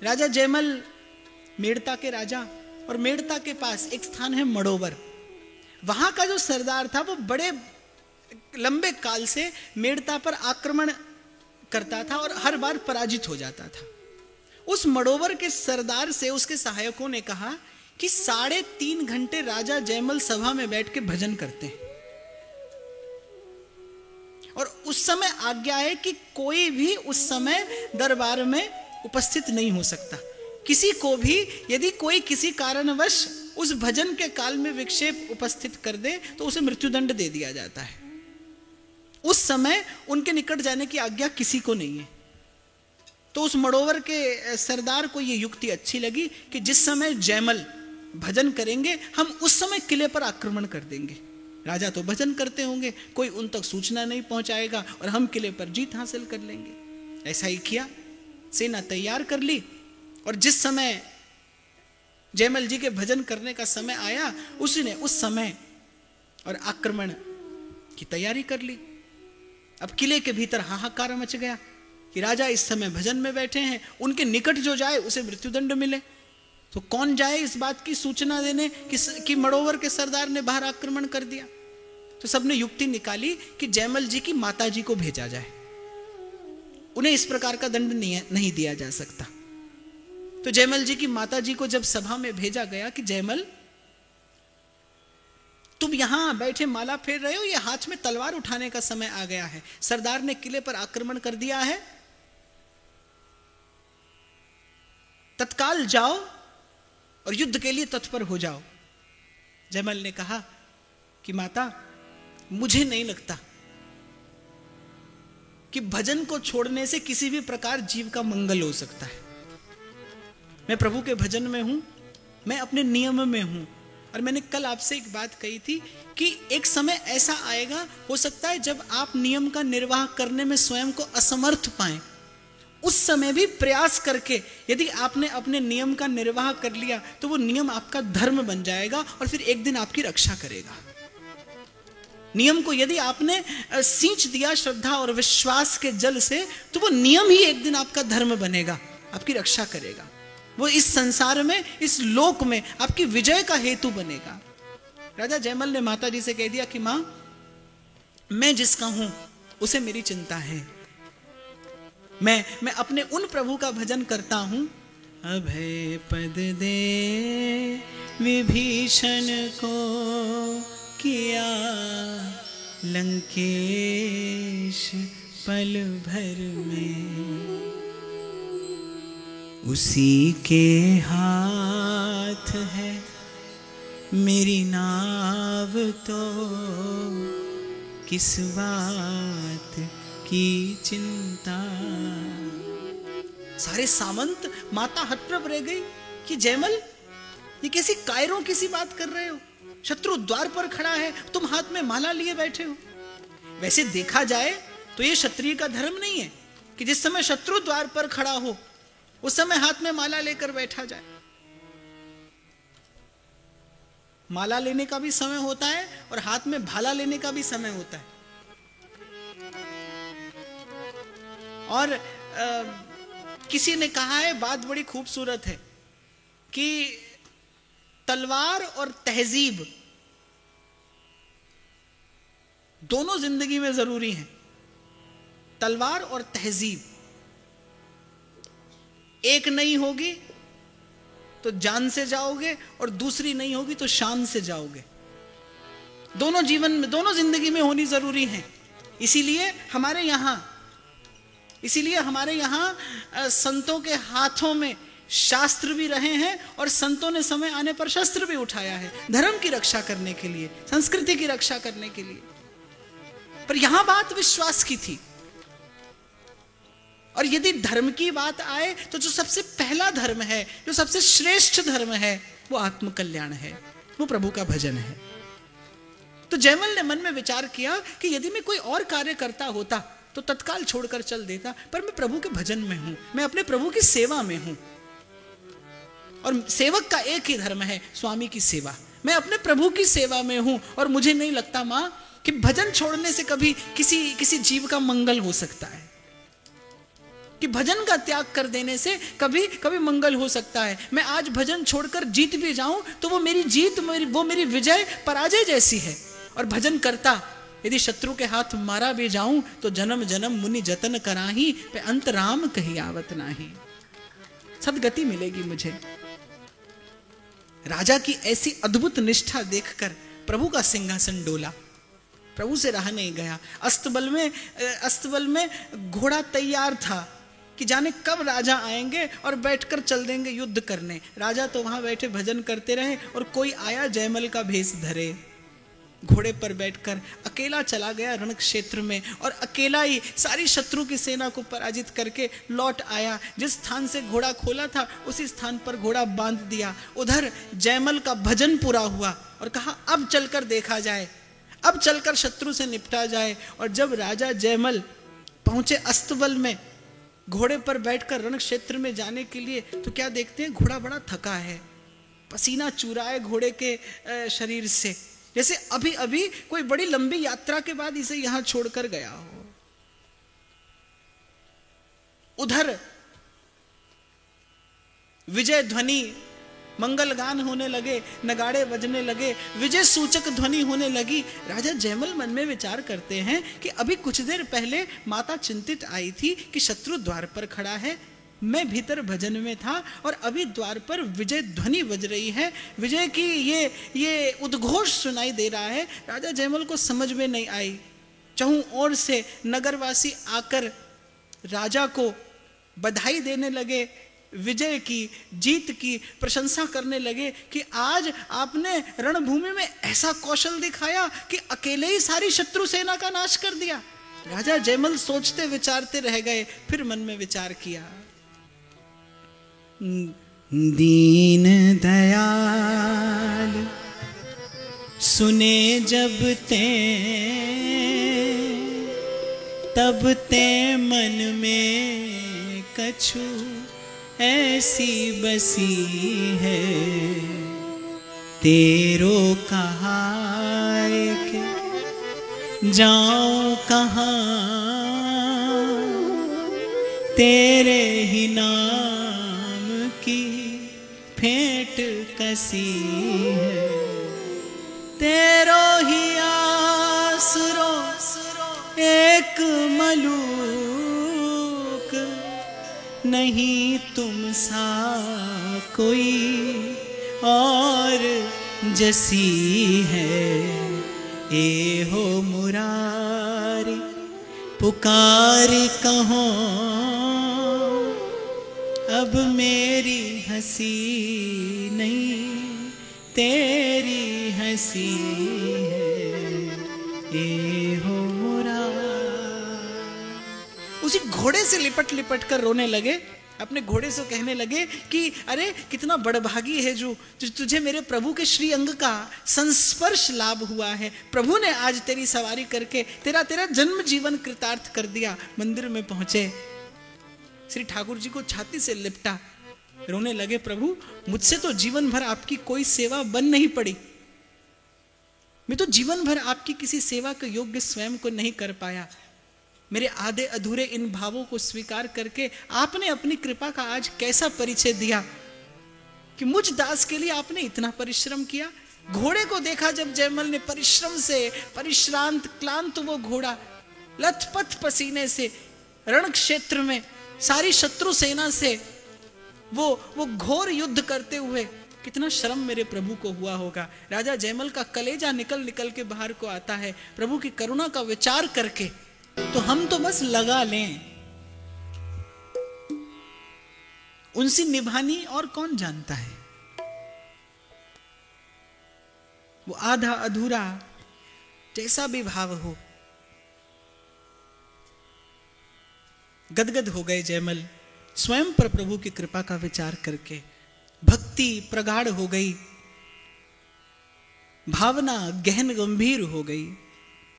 राजा जयमल मेड़ता के राजा, और मेड़ता के पास एक स्थान है मड़ोवर। वहां का जो सरदार था वो बड़े लंबे काल से मेड़ता पर आक्रमण करता था और हर बार पराजित हो जाता था। उस मड़ोवर के सरदार से उसके सहायकों ने कहा कि 3.5 घंटे राजा जयमल सभा में बैठ के भजन करते हैं, और उस समय आज्ञा है कि कोई भी उस समय दरबार में उपस्थित नहीं हो सकता। किसी को भी यदि कोई किसी कारणवश उस भजन के काल में विक्षेप उपस्थित कर दे तो उसे मृत्युदंड दे दिया जाता है। उस समय उनके निकट जाने की आज्ञा किसी को नहीं है। तो उस मड़ोवर के सरदार को यह युक्ति अच्छी लगी कि जिस समय जयमल भजन करेंगे हम उस समय किले पर आक्रमण कर देंगे। राजा तो भजन करते होंगे, कोई उन तक सूचना नहीं पहुंचाएगा और हम किले पर जीत हासिल कर लेंगे। ऐसा ही किया, सेना तैयार कर ली, और जिस समय जयमल जी के भजन करने का समय आया उसी ने उस समय और आक्रमण की तैयारी कर ली। अब किले के भीतर हाहाकार मच गया कि राजा इस समय भजन में बैठे हैं, उनके निकट जो जाए उसे मृत्युदंड मिले। तो कौन जाए इस बात की सूचना देने कि मड़ोवर के सरदार ने बाहर आक्रमण कर दिया। तो सबने युक्ति निकाली कि जयमल जी की माता जी को भेजा जाए, उन्हें इस प्रकार का दंड नहीं दिया जा सकता। तो जयमल जी की माता जी को जब सभा में भेजा गया कि जयमल तुम यहां बैठे माला फेर रहे हो, ये हाथ में तलवार उठाने का समय आ गया है, सरदार ने किले पर आक्रमण कर दिया है, तत्काल जाओ और युद्ध के लिए तत्पर हो जाओ। जयमल ने कहा कि माता, मुझे नहीं लगता कि भजन को छोड़ने से किसी भी प्रकार जीव का मंगल हो सकता है। मैं प्रभु के भजन में हूं, मैं अपने नियम में हूं, और मैंने कल आपसे एक बात कही थी कि एक समय ऐसा आएगा, हो सकता है जब आप नियम का निर्वाह करने में स्वयं को असमर्थ पाएं, उस समय भी प्रयास करके यदि आपने अपने नियम का निर्वाह कर लिया तो वो नियम आपका धर्म बन जाएगा और फिर एक दिन आपकी रक्षा करेगा। नियम को यदि आपने सींच दिया श्रद्धा और विश्वास के जल से तो वो नियम ही एक दिन आपका धर्म बनेगा, आपकी रक्षा करेगा। वो इस संसार में, इस लोक में आपकी विजय का हेतु बनेगा। राजा जयमल ने माता जी से कह दिया कि मां, मैं जिसका हूं उसे मेरी चिंता है, मैं अपने उन प्रभु का भजन करता हूं। अभय पद दे विभीषण को किया लंकेश पल भर में, उसी के हाथ है मेरी नाव तो किस बात की चिंता। सारे सामंत माता हतप्रभ रह गई कि जयमल, ये कैसी कायरों किसी बात कर रहे हो, शत्रु द्वार पर खड़ा है, तुम हाथ में माला लिए बैठे हो। वैसे देखा जाए तो ये क्षत्रिय का धर्म नहीं है कि जिस समय शत्रु द्वार पर खड़ा हो उस समय हाथ में माला लेकर बैठा जाए। माला लेने का भी समय होता है और हाथ में भाला लेने का भी समय होता है। और किसी ने कहा है, बात बड़ी खूबसूरत है, कि तलवार और तहजीब दोनों जिंदगी में जरूरी हैं। तलवार और तहजीब एक नहीं होगी तो जान से जाओगे और दूसरी नहीं होगी तो शान से जाओगे। दोनों जीवन में, दोनों जिंदगी में होनी जरूरी है। इसीलिए हमारे यहां संतों के हाथों में शास्त्र भी रहे हैं और संतों ने समय आने पर शस्त्र भी उठाया है, धर्म की रक्षा करने के लिए, संस्कृति की रक्षा करने के लिए। पर यहां बात विश्वास की थी। और यदि धर्म की बात आए तो जो सबसे पहला धर्म है, जो सबसे श्रेष्ठ धर्म है, वो आत्मकल्याण है, वो प्रभु का भजन है। तो जयमल ने मन में विचार किया कि यदि मैं कोई और कार्य करता होता तो तत्काल छोड़कर चल देता, पर मैं प्रभु के भजन में हूं, मैं अपने प्रभु की सेवा में हूं। और सेवक का एक ही धर्म है, स्वामी की सेवा। मैं अपने प्रभु की सेवा में हूं और मुझे नहीं लगता मां कि भजन छोड़ने से कभी किसी जीव का मंगल हो सकता है। कि भजन का त्याग कर देने से कभी कभी मंगल हो सकता है। मैं आज भजन छोड़कर जीत भी जाऊं तो वो मेरी जीत, वो मेरी विजय पराजय जैसी है। और भजन करता यदि शत्रु के हाथ मारा भी जाऊं तो जन्म जन्म मुनि जतन कराही, पे अंत राम कही आवत नाही, सदगति मिलेगी मुझे। राजा की ऐसी अद्भुत निष्ठा देखकर प्रभु का सिंहासन डोला, प्रभु से रहा नहीं गया। अस्तबल में घोड़ा तैयार था कि जाने कब राजा आएंगे और बैठकर चल देंगे युद्ध करने। राजा तो वहां बैठे भजन करते रहे और कोई आया जयमल का भेष धरे, घोड़े पर बैठकर अकेला चला गया रण क्षेत्र में और अकेला ही सारी शत्रु की सेना को पराजित करके लौट आया। जिस स्थान से घोड़ा खोला था उसी स्थान पर घोड़ा बांध दिया। उधर जयमल का भजन पूरा हुआ और कहा अब चलकर देखा जाए, अब चलकर शत्रु से निपटा जाए। और जब राजा जयमल पहुंचे अस्तबल में घोड़े पर बैठकर रण क्षेत्र में जाने के लिए, तो क्या देखते हैं, घोड़ा बड़ा थका है, पसीना चूरा है घोड़े के शरीर से, जैसे अभी अभी कोई बड़ी लंबी यात्रा के बाद इसे यहां छोड़कर गया हो। उधर विजय ध्वनि, मंगल गान होने लगे, नगाड़े बजने लगे, विजय सूचक ध्वनि होने लगी। राजा जयमल मन में विचार करते हैं कि अभी कुछ देर पहले माता चिंतित आई थी कि शत्रु द्वार पर खड़ा है, मैं भीतर भजन में था और अभी द्वार पर विजय ध्वनि बज रही है, विजय की ये उद्घोष सुनाई दे रहा है। राजा जयमल को समझ में नहीं आई। चहुं ओर से नगरवासी आकर राजा को बधाई देने लगे, विजय की, जीत की प्रशंसा करने लगे कि आज आपने रणभूमि में ऐसा कौशल दिखाया कि अकेले ही सारी शत्रु सेना का नाश कर दिया। राजा जयमल सोचते विचारते रह गए, फिर मन में विचार किया, दीन दयाल सुने जब ते, तब ते मन में कछु ऐसी बसी है, तेरो कहा के जाऊं कहाँ, तेरे ही नाम की फेंट कसी है, तेरो ही आसरो एक मलूक, नहीं तुम सा कोई और जसी है, ए हो मुरारी पुकार कहो, अब मेरी हंसी नहीं तेरी हंसी है, ए हो मुरारी। उसी घोड़े से लिपट लिपट कर रोने लगे, अपने घोड़े से कहने लगे कि अरे कितना बड़भागी है जो तुझे मेरे प्रभु के श्री अंग का संस्पर्श लाभ हुआ है। प्रभु ने आज तेरी सवारी करके तेरा जन्म जीवन कृतार्थ कर दिया। मंदिर में पहुंचे, श्री ठाकुर जी को छाती से लिपटा, रोने लगे, प्रभु मुझसे तो जीवन भर आपकी कोई सेवा बन नहीं पड़ी, मैं तो जीवन भर आपकी किसी सेवा के योग्य स्वयं को नहीं कर पाया। मेरे आधे अधूरे इन भावों को स्वीकार करके आपने अपनी कृपा का आज कैसा परिचय दिया कि मुझ दास के लिए आपने इतना परिश्रम किया। घोड़े को देखा जब जयमल ने, परिश्रम से परिश्रांत क्लांत वो घोड़ा लथपथ पसीने से रण क्षेत्र में सारी शत्रु सेना से वो घोर युद्ध करते हुए, कितना श्रम मेरे प्रभु को हुआ होगा। राजा जयमल का कलेजा निकल निकल के बाहर को आता है। प्रभु की करुणा का विचार करके तो हम तो बस लगा लें, उनसे निभानी और कौन जानता है। वो आधा अधूरा जैसा भी भाव हो, गदगद हो गए जयमल स्वयं पर प्रभु की कृपा का विचार करके। भक्ति प्रगाढ़ हो गई, भावना गहन गंभीर हो गई।